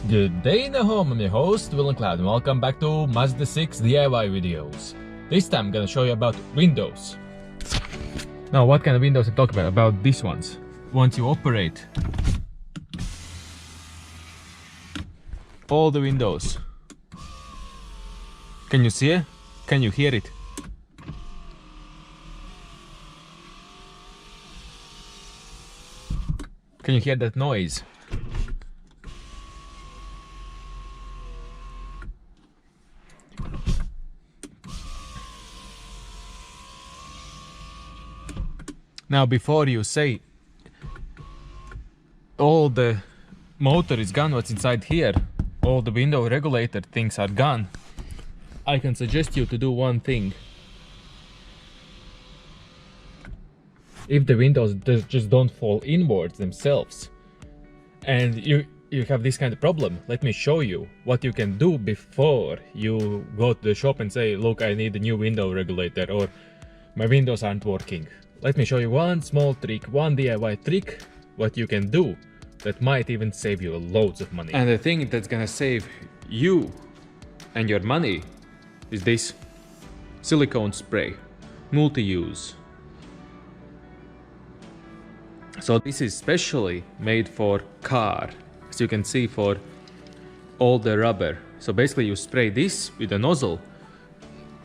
Good day in the home, I'm your host Will and Cloud and welcome back to Mazda 6 DIY videos. This time I'm gonna show you about windows. Now what kind of windows I'm talking about? About these ones. Once you operate all the windows. Can you see it? Can you hear it? Can you hear that noise? Now before you say all the motor is gone, what's inside here, all the window regulator things are gone, I can suggest you to do one thing. If the windows just don't fall inwards themselves and you have this kind of problem, let me show you what you can do before you go to the shop and say, look, I need a new window regulator or my windows aren't working. Let me show you one small trick, one DIY trick, what you can do that might even save you loads of money. And the thing that's gonna save you and your money is this silicone spray, multi-use. So this is specially made for car, as you can see, for all the rubber. So basically you spray this with a nozzle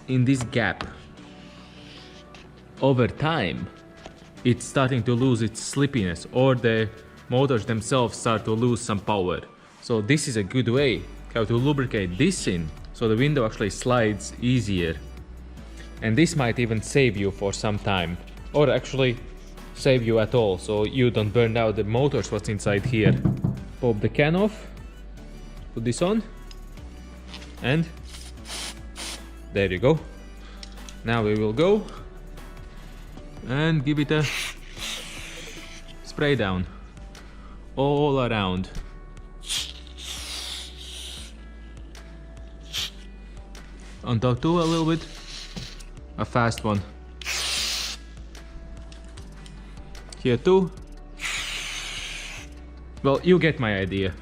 in this gap. Over time it's starting to lose its slippiness, or the motors themselves start to lose some power. So this is a good way how to lubricate this in so the window actually slides easier. And this might even save you for some time, or actually save you at all, so you don't burn out the motors what's inside here. Pop the can off, put this on, and there you go. Now we will go and give it a spray down all around. On top too, a little bit, a fast one. Here too. Well, you get my idea.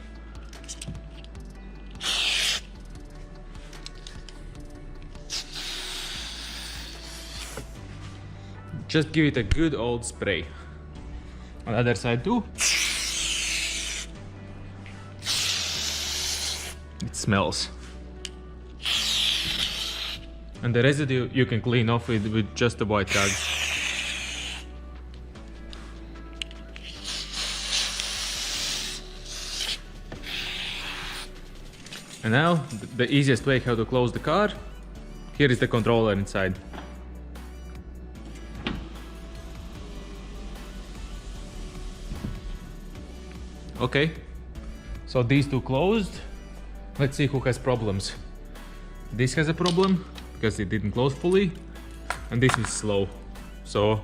Just give it a good old spray. On the other side too. It smells. And the residue you can clean off with just a white rag. And now, the easiest way how to close the car. Here is the controller inside. Okay, so these two closed. Let's see who has problems. This has a problem because it didn't close fully, and this is slow. So,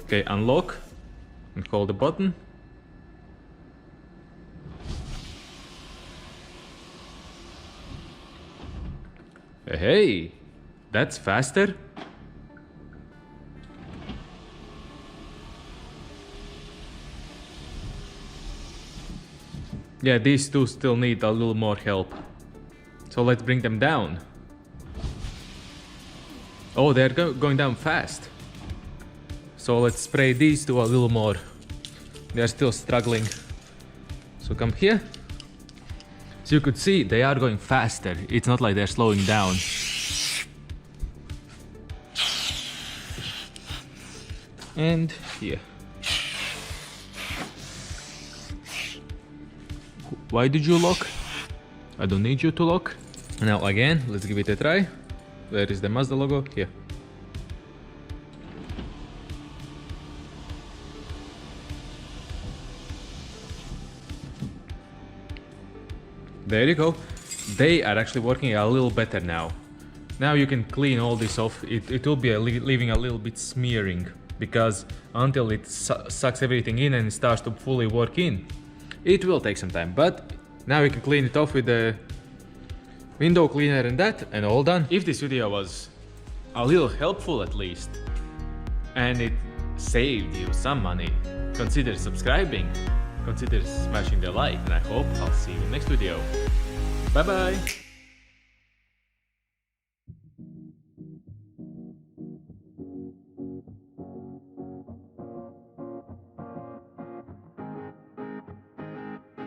okay, unlock and hold the button. Hey, that's faster. Yeah, these two still need a little more help. So let's bring them down. Oh, they're going down fast. So let's spray these two a little more. They're still struggling. So come here. So you could see they are going faster. It's not like they're slowing down. And here. Why did you lock? I don't need you to lock. Now again, let's give it a try. Where is the Mazda logo? Here. There you go. They are actually working a little better now. Now you can clean all this off. It will be leaving a little bit smearing, because until it sucks everything in and it starts to fully work in, it will take some time. But now you can clean it off with the window cleaner and that, and all done. If this video was a little helpful at least, and it saved you some money, consider subscribing consider smashing the like, and I hope I'll see you in the next video. Bye bye!